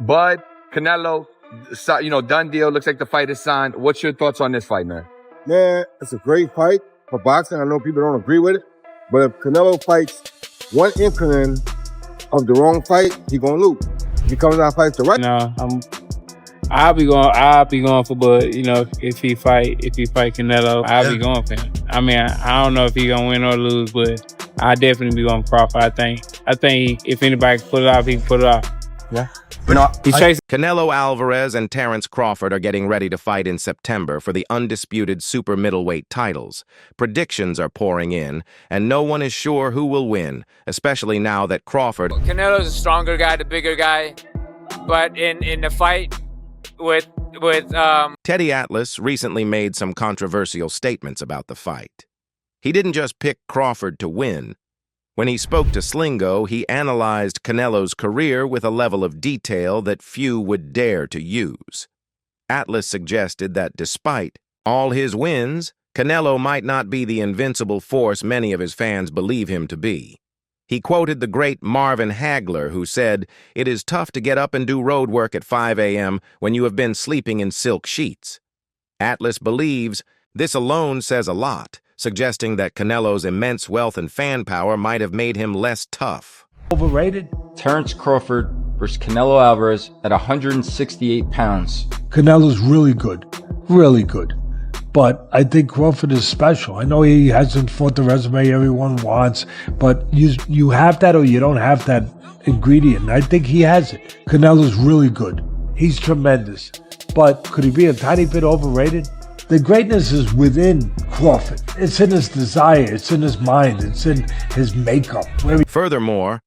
Bud, Canelo, done deal. Looks like the fight is signed. What's your thoughts on this fight, man? Man, it's a great fight for boxing. I know people don't agree with it, but if Canelo fights one inkling of the wrong fight, he gonna lose. If he comes out and fights the right. No, I'll be going for Bud. You know, if he fight Canelo, I'll be going for him. I mean, I don't know if he gonna win or lose, but I'll definitely be going for Crawford. I think if anybody can pull it off, he can pull it off. Yeah. Canelo Alvarez and Terence Crawford are getting ready to fight in September for the undisputed super middleweight titles. Predictions are pouring in, and no one is sure who will win, especially now that Crawford... Canelo's a stronger guy, the bigger guy, but in the fight with Teddy Atlas recently made some controversial statements about the fight. He didn't just pick Crawford to win. When he spoke to Slingo, he analyzed Canelo's career with a level of detail that few would dare to use. Atlas suggested that despite all his wins, Canelo might not be the invincible force many of his fans believe him to be. He quoted the great Marvin Hagler, who said, "It is tough to get up and do road work at 5 a.m. when you have been sleeping in silk sheets." Atlas believes this alone says a lot, suggesting that Canelo's immense wealth and fan power might have made him less tough. Overrated? Terence Crawford versus Canelo Alvarez at 168 pounds. Canelo's really good. Really good. But I think Crawford is special. I know he hasn't fought the resume everyone wants, but you have that or you don't have that ingredient. I think he has it. Canelo's really good. He's tremendous. But could he be a tiny bit overrated? The greatness is within Crawford. It's in his desire. It's in his mind. It's in his makeup. Furthermore,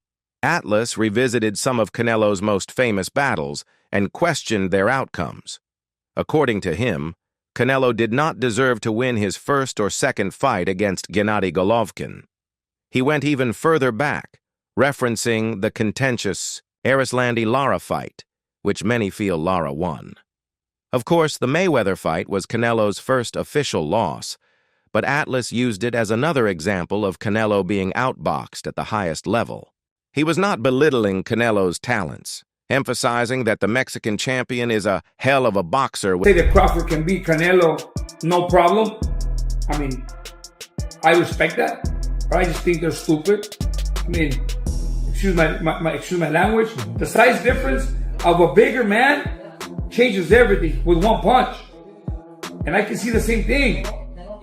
Atlas revisited some of Canelo's most famous battles and questioned their outcomes. According to him, Canelo did not deserve to win his first or second fight against Gennady Golovkin. He went even further back, referencing the contentious Arislandi-Lara fight, which many feel Lara won. Of course, the Mayweather fight was Canelo's first official loss, but Atlas used it as another example of Canelo being outboxed at the highest level. He was not belittling Canelo's talents, emphasizing that the Mexican champion is a hell of a boxer. Say that Crawford can beat Canelo, no problem. I mean, I respect that, but I just think they're stupid. I mean, excuse my language. The size difference of a bigger man changes everything with one punch. And I can see the same thing.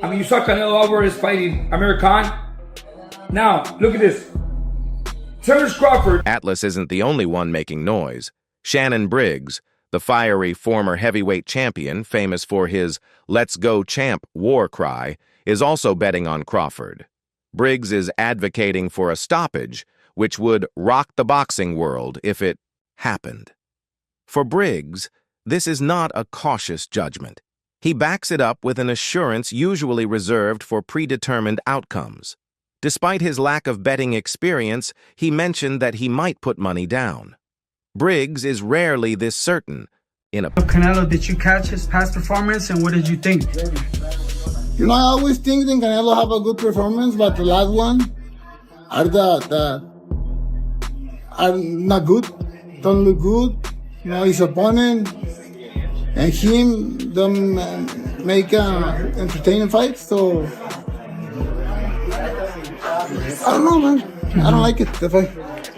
I mean, you saw Canelo Alvarez fighting Amir Khan. Now, look at this. Terence Crawford. Atlas isn't the only one making noise. Shannon Briggs, the fiery former heavyweight champion, famous for his "Let's go champ" war cry, is also betting on Crawford. Briggs is advocating for a stoppage, which would rock the boxing world if it happened. For Briggs, this is not a cautious judgment. He backs it up with an assurance usually reserved for predetermined outcomes. Despite his lack of betting experience, he mentioned that he might put money down. Briggs is rarely this certain. Canelo, did you catch his past performance, and what did you think? You know, I always think that Canelo have a good performance, but the last one are are not good, don't look good. You know, his opponent and him don't make entertaining fights, so I don't know, man. I don't like it, the fight.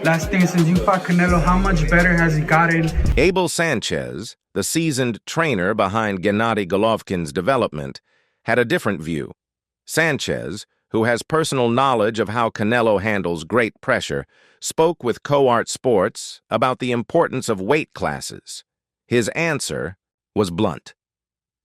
Last thing, since you fought Canelo, how much better has he gotten? Abel Sanchez, the seasoned trainer behind Gennady Golovkin's development, had a different view. Sanchez, who has personal knowledge of how Canelo handles great pressure, spoke with Coart Sports about the importance of weight classes. His answer was blunt.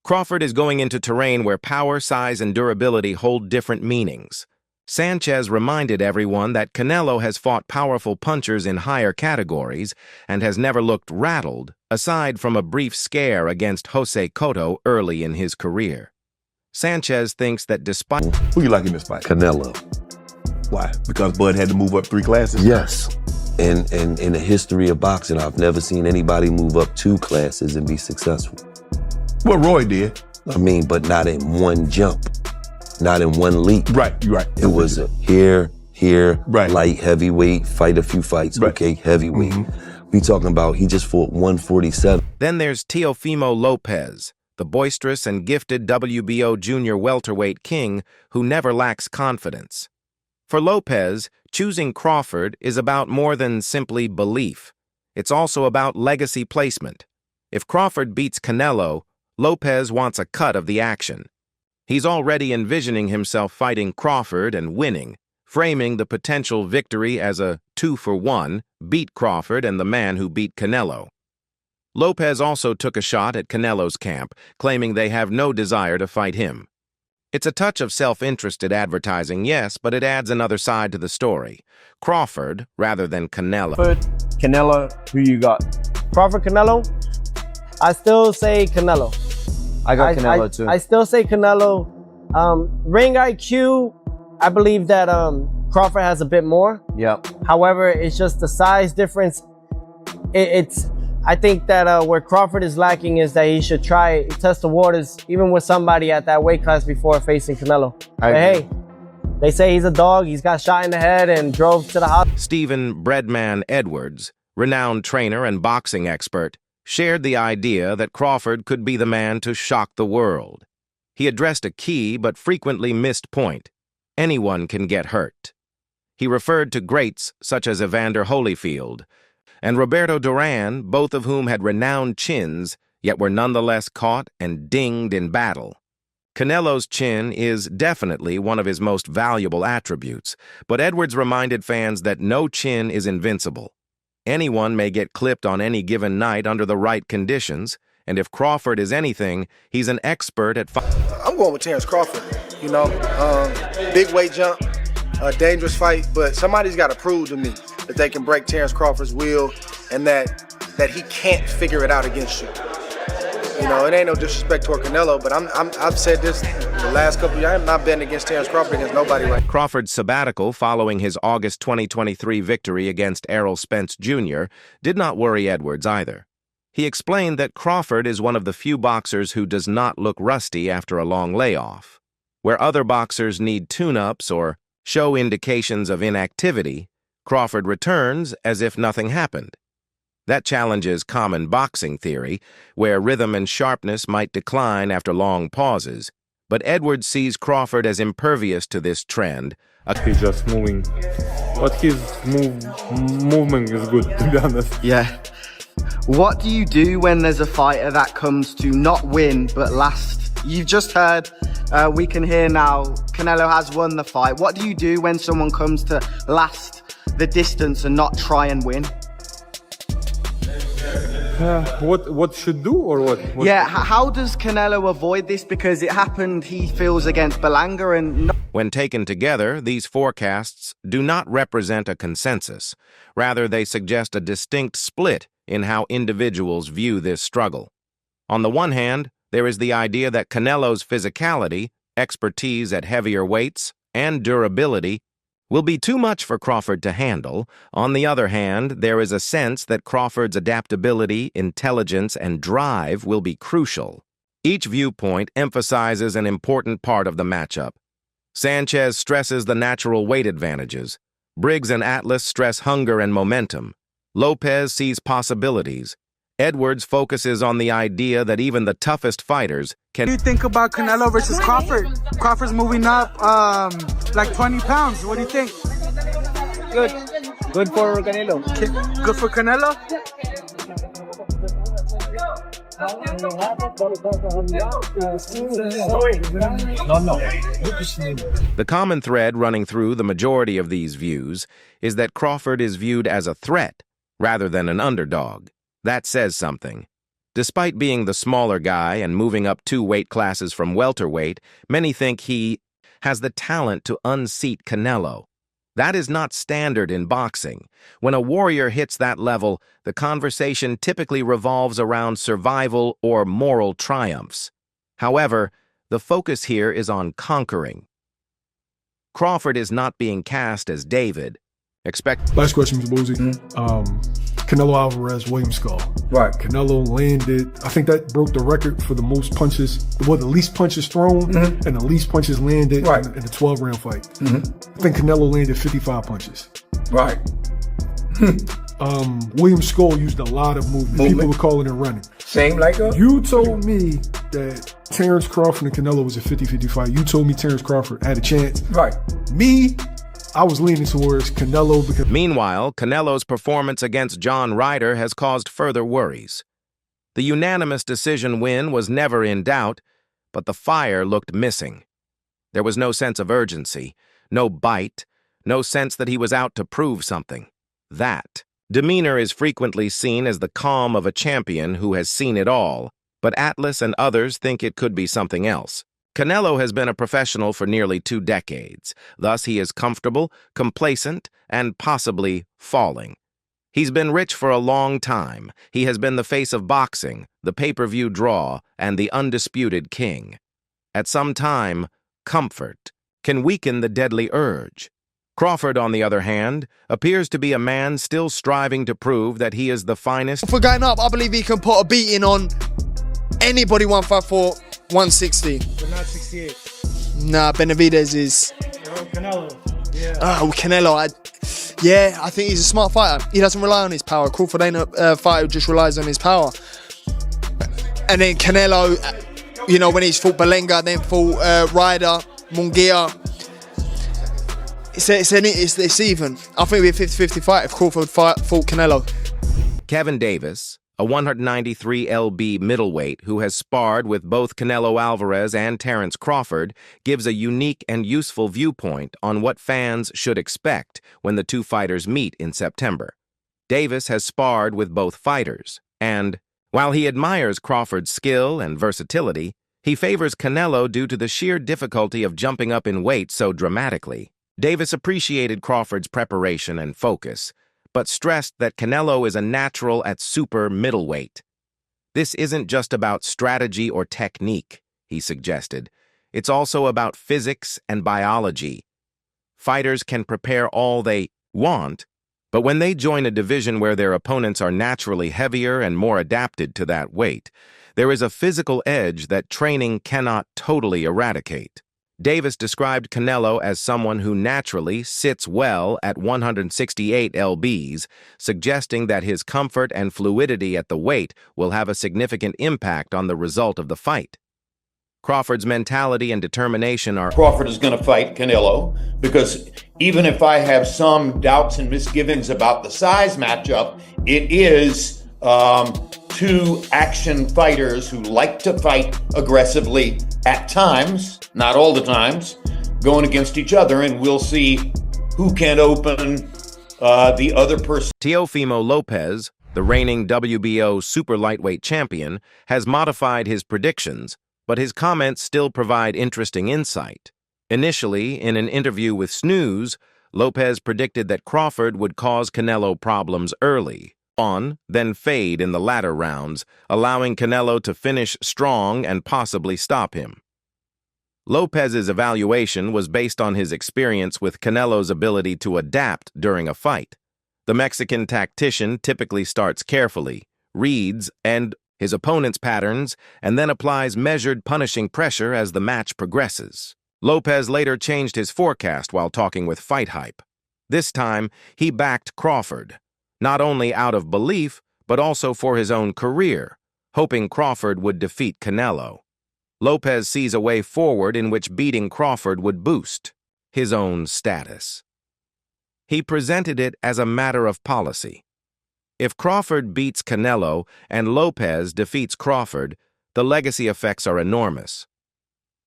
Crawford is going into terrain where power, size, and durability hold different meanings. Sanchez reminded everyone that Canelo has fought powerful punchers in higher categories and has never looked rattled, aside from a brief scare against Jose Cotto early in his career. Sanchez thinks that despite... Who you like in this fight? Canelo. Why? Because Bud had to move up 3 classes? Yes. And in the history of boxing, I've never seen anybody move up 2 classes and be successful. Well, Roy did. I mean, but not in one jump. Not in one leap. Right, you're right. It was a here, right. Light, heavyweight, fight a few fights, right. Okay, heavyweight. We talking about he just fought 147. Then there's Teofimo Lopez, the boisterous and gifted WBO junior welterweight king who never lacks confidence. For Lopez, choosing Crawford is about more than simply belief. It's also about legacy placement. If Crawford beats Canelo, Lopez wants a cut of the action. He's already envisioning himself fighting Crawford and winning, framing the potential victory as a 2-for-1, beat Crawford and the man who beat Canelo. Lopez also took a shot at Canelo's camp, claiming they have no desire to fight him. It's a touch of self-interested advertising, yes, but it adds another side to the story. Crawford, rather than Canelo. Canelo, who you got? Crawford, Canelo? I still say Canelo. I got Canelo too. I still say Canelo. Ring IQ, I believe that Crawford has a bit more. Yep. However, it's just the size difference. I think that where Crawford is lacking is that he should test the waters even with somebody at that weight class before facing Canelo. But hey, they say he's a dog. He's got shot in the head and drove to the hospital. Stephen Breadman Edwards, renowned trainer and boxing expert, shared the idea that Crawford could be the man to shock the world. He addressed a key but frequently missed point. Anyone can get hurt. He referred to greats such as Evander Holyfield and Roberto Duran, both of whom had renowned chins, yet were nonetheless caught and dinged in battle. Canelo's chin is definitely one of his most valuable attributes, but Edwards reminded fans that no chin is invincible. Anyone may get clipped on any given night under the right conditions, and if Crawford is anything, he's an expert at I'm going with Terrence Crawford, you know. Big weight jump, a dangerous fight, but somebody's got to prove to me that they can break Terrence Crawford's will and that he can't figure it out against you. You know, it ain't no disrespect toward Canelo, but I've said this the last couple of years. I'm not betting against Terrence Crawford against nobody right now. Crawford's sabbatical following his August 2023 victory against Errol Spence Jr. did not worry Edwards either. He explained that Crawford is one of the few boxers who does not look rusty after a long layoff. Where other boxers need tune-ups or show indications of inactivity, Crawford returns as if nothing happened. That challenges common boxing theory, where rhythm and sharpness might decline after long pauses, but Edwards sees Crawford as impervious to this trend. He's just moving, but his movement is good, to be honest. Yeah. What do you do when there's a fighter that comes to not win but last? You've just heard, we can hear now, Canelo has won the fight. What do you do when someone comes to last the distance and not try and win? What should do or what? Yeah, how does Canelo avoid this? Because it happened, he feels, against Berlanga and... When taken together, these forecasts do not represent a consensus. Rather, they suggest a distinct split in how individuals view this struggle. On the one hand, there is the idea that Canelo's physicality, expertise at heavier weights, and durability will be too much for Crawford to handle. On the other hand, there is a sense that Crawford's adaptability, intelligence, and drive will be crucial. Each viewpoint emphasizes an important part of the matchup. Sanchez stresses the natural weight advantages. Briggs and Atlas stress hunger and momentum. Lopez sees possibilities. Edwards focuses on the idea that even the toughest fighters can... What do you think about Canelo versus Crawford? Crawford's moving up like 20 pounds. What do you think? Good. Good for Canelo. Good for Canelo? The common thread running through the majority of these views is that Crawford is viewed as a threat rather than an underdog. That says something. Despite being the smaller guy and moving up 2 weight classes from welterweight, many think he has the talent to unseat Canelo. That is not standard in boxing. When a warrior hits that level, the conversation typically revolves around survival or moral triumphs. However, the focus here is on conquering. Crawford is not being cast as David. Last question, Mr. Boozy. Canelo Alvarez, William Skull. Right. Canelo landed, I think that broke the record for the most punches, well, the least punches thrown and the least punches landed in a 12-round fight. I think Canelo landed 55 punches. Right. William Skull used a lot of movement. People were calling it running. Same like a... You told me that Terrence Crawford and Canelo was a 50-50 fight. You told me Terrence Crawford had a chance. Right. Me, I was leaning towards Canelo because... Meanwhile, Canelo's performance against John Ryder has caused further worries. The unanimous decision win was never in doubt, but the fire looked missing. There was no sense of urgency, no bite, no sense that he was out to prove something. That demeanor is frequently seen as the calm of a champion who has seen it all, but Atlas and others think it could be something else. Canelo has been a professional for nearly 2 decades. Thus, he is comfortable, complacent, and possibly falling. He's been rich for a long time. He has been the face of boxing, the pay-per-view draw, and the undisputed king. At some time, comfort can weaken the deadly urge. Crawford, on the other hand, appears to be a man still striving to prove that he is the finest. For going up, I believe he can put a beating on anybody 154, 160. But not 68. Nah, Benavidez is... Canelo. Yeah. Oh, Canelo. I think he's a smart fighter. He doesn't rely on his power. Crawford ain't a fighter who just relies on his power. And then Canelo, you know, when he's fought Belenga, then fought Ryder, Munguia. It's even. I think it'd be a 50-50 fight if Crawford fought Canelo. Kevin Davis, a 193 lb middleweight who has sparred with both Canelo Alvarez and Terrence Crawford, gives a unique and useful viewpoint on what fans should expect when the two fighters meet in September. Davis has sparred with both fighters, and, while he admires Crawford's skill and versatility, he favors Canelo due to the sheer difficulty of jumping up in weight so dramatically. Davis appreciated Crawford's preparation and focus, but stressed that Canelo is a natural at super middleweight. This isn't just about strategy or technique, he suggested. It's also about physics and biology. Fighters can prepare all they want, but when they join a division where their opponents are naturally heavier and more adapted to that weight, there is a physical edge that training cannot totally eradicate. Davis described Canelo as someone who naturally sits well at 168 lbs, suggesting that his comfort and fluidity at the weight will have a significant impact on the result of the fight. Crawford's mentality and determination are... Crawford is going to fight Canelo because even if I have some doubts and misgivings about the size matchup, it is two action fighters who like to fight aggressively at times, not all the times, going against each other, and we'll see who can open the other person. Teofimo Lopez, the reigning WBO super lightweight champion, has modified his predictions, but his comments still provide interesting insight. Initially, in an interview with Snooze, Lopez predicted that Crawford would cause Canelo problems early, then fade in the latter rounds, allowing Canelo to finish strong and possibly stop him. Lopez's evaluation was based on his experience with Canelo's ability to adapt during a fight. The Mexican tactician typically starts carefully, reads his opponent's patterns, and then applies measured punishing pressure as the match progresses. Lopez later changed his forecast while talking with Fight Hype. This time, he backed Crawford, not only out of belief, but also for his own career, hoping Crawford would defeat Canelo. Lopez sees a way forward in which beating Crawford would boost his own status. He presented it as a matter of policy. If Crawford beats Canelo and Lopez defeats Crawford, the legacy effects are enormous.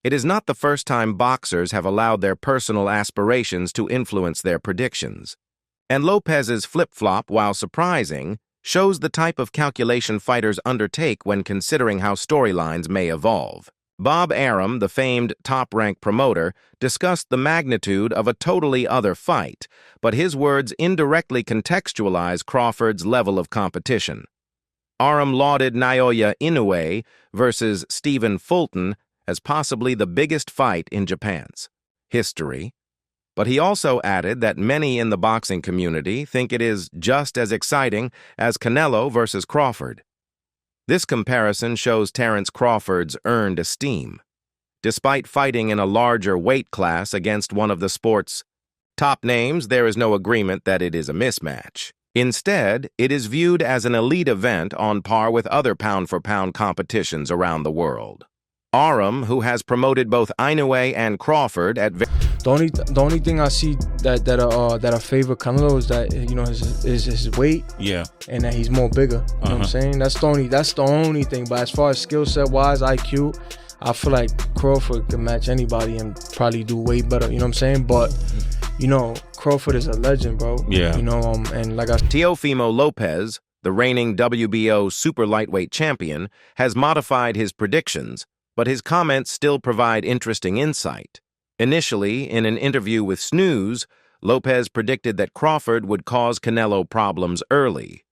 It is not the first time boxers have allowed their personal aspirations to influence their predictions. And Lopez's flip-flop, while surprising, shows the type of calculation fighters undertake when considering how storylines may evolve. Bob Arum, the famed top-rank promoter, discussed the magnitude of a totally other fight, but his words indirectly contextualize Crawford's level of competition. Arum lauded Naoya Inoue versus Stephen Fulton as possibly the biggest fight in Japan's history, but he also added that many in the boxing community think it is just as exciting as Canelo versus Crawford. This comparison shows Terrence Crawford's earned esteem. Despite fighting in a larger weight class against one of the sport's top names, there is no agreement that it is a mismatch. Instead, it is viewed as an elite event on par with other pound-for-pound competitions around the world. Arum, who has promoted both Inoue and Crawford at the only thing I see that I favor Canelo is that, you know, is his weight. Yeah. And that he's more bigger. You know what I'm saying? That's the only thing. But as far as skill set wise, IQ, I feel like Crawford can match anybody and probably do way better. You know what I'm saying? But you know, Crawford is a legend, bro. Yeah. You know, and like Teofimo Lopez, the reigning WBO super lightweight champion, has modified his predictions, but his comments still provide interesting insight. Initially, in an interview with Snooze, Lopez predicted that Crawford would cause Canelo problems early,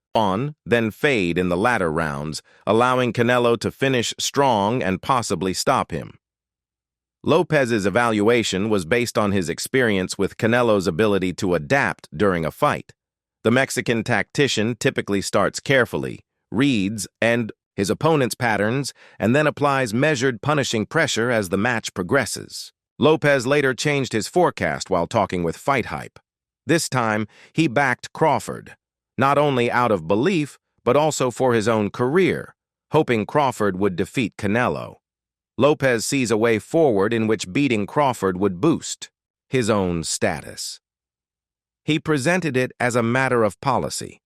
then fade in the latter rounds, allowing Canelo to finish strong and possibly stop him. Lopez's evaluation was based on his experience with Canelo's ability to adapt during a fight. The Mexican tactician typically starts carefully, reads his opponent's patterns, and then applies measured punishing pressure as the match progresses. Lopez later changed his forecast while talking with Fight Hype. This time, he backed Crawford, not only out of belief, but also for his own career, hoping Crawford would defeat Canelo. Lopez sees a way forward in which beating Crawford would boost his own status. He presented it as a matter of policy.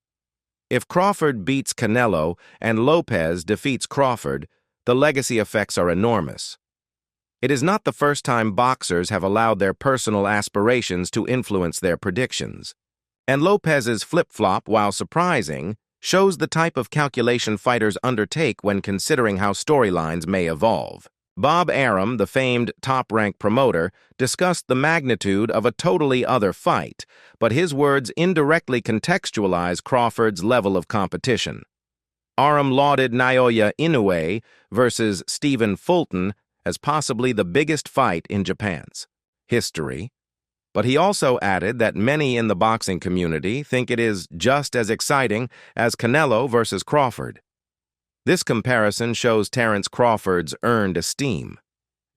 If Crawford beats Canelo and Lopez defeats Crawford, the legacy effects are enormous. It is not the first time boxers have allowed their personal aspirations to influence their predictions. And Lopez's flip-flop, while surprising, shows the type of calculation fighters undertake when considering how storylines may evolve. Bob Arum, the famed top-rank promoter, discussed the magnitude of a totally other fight, but his words indirectly contextualize Crawford's level of competition. Arum lauded Naoya Inoue versus Stephen Fulton as possibly the biggest fight in Japan's history, but he also added that many in the boxing community think it is just as exciting as Canelo versus Crawford. This comparison shows Terence Crawford's earned esteem.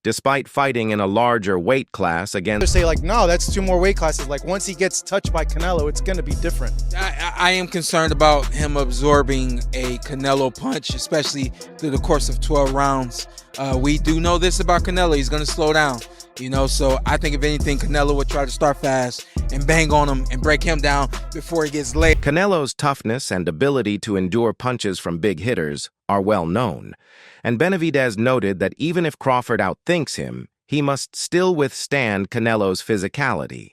Despite fighting in a larger weight class against... Say like, no, that's 2 more weight classes. Like once he gets touched by Canelo, it's going to be different. I am concerned about him absorbing a Canelo punch, especially through the course of 12 rounds. We do know this about Canelo. He's going to slow down, you know, so I think if anything, Canelo would try to start fast and bang on him and break him down before he gets late. Canelo's toughness and ability to endure punches from big hitters are well known, and Benavidez noted that even if Crawford outthinks him, he must still withstand Canelo's physicality.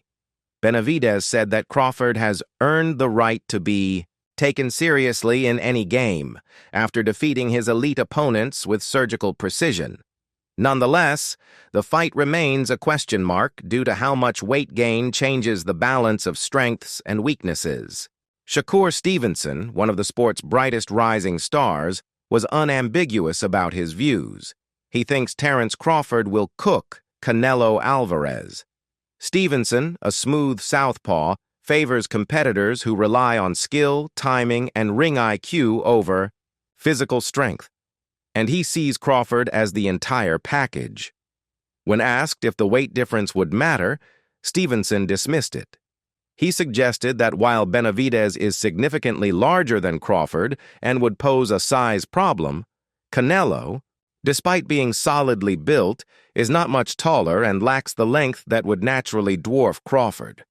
Benavidez said that Crawford has earned the right to be taken seriously in any game, after defeating his elite opponents with surgical precision. Nonetheless, the fight remains a question mark due to how much weight gain changes the balance of strengths and weaknesses. Shakur Stevenson, one of the sport's brightest rising stars, was unambiguous about his views. He thinks Terence Crawford will cook Canelo Alvarez. Stevenson, a smooth southpaw, favors competitors who rely on skill, timing, and ring IQ over physical strength, and he sees Crawford as the entire package. When asked if the weight difference would matter, Stevenson dismissed it. He suggested that while Benavidez is significantly larger than Crawford and would pose a size problem, Canelo, despite being solidly built, is not much taller and lacks the length that would naturally dwarf Crawford.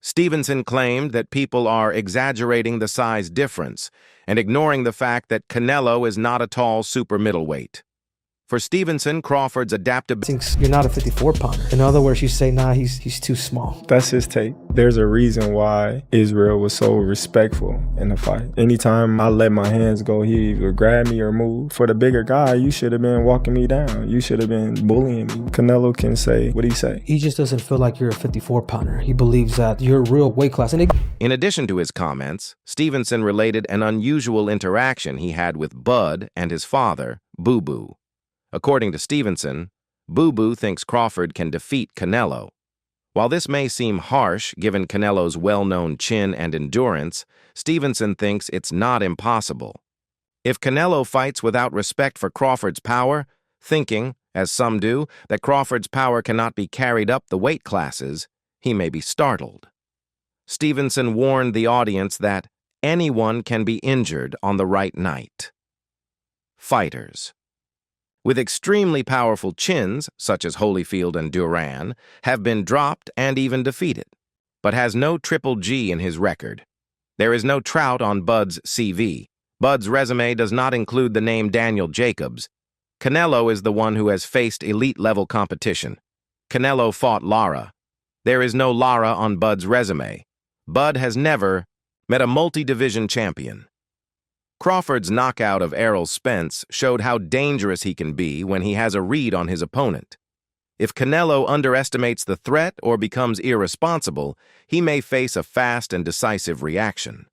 Stevenson claimed that people are exaggerating the size difference and ignoring the fact that Canelo is not a tall super middleweight. For Stevenson, Crawford's adaptability... You're not a 54-pounder. In other words, you say, nah, he's too small. That's his take. There's a reason why Israel was so respectful in the fight. Anytime I let my hands go, he either grab me or move. For the bigger guy, you should have been walking me down. You should have been bullying me. Canelo can say, what do you say? He just doesn't feel like you're a 54-pounder. He believes that you're a real weight class. In addition to his comments, Stevenson related an unusual interaction he had with Bud and his father, Boo Boo. According to Stevenson, Boo Boo thinks Crawford can defeat Canelo. While this may seem harsh given Canelo's well-known chin and endurance, Stevenson thinks it's not impossible. If Canelo fights without respect for Crawford's power, thinking, as some do, that Crawford's power cannot be carried up the weight classes, he may be startled. Stevenson warned the audience that, anyone can be injured on the right night. Fighters with extremely powerful chins, such as Holyfield and Duran, have been dropped and even defeated, but has no Triple G in his record. There is no Trout on Bud's CV. Bud's resume does not include the name Daniel Jacobs. Canelo is the one who has faced elite-level competition. Canelo fought Lara. There is no Lara on Bud's resume. Bud has never met a multi-division champion. Crawford's knockout of Errol Spence showed how dangerous he can be when he has a read on his opponent. If Canelo underestimates the threat or becomes irresponsible, he may face a fast and decisive reaction.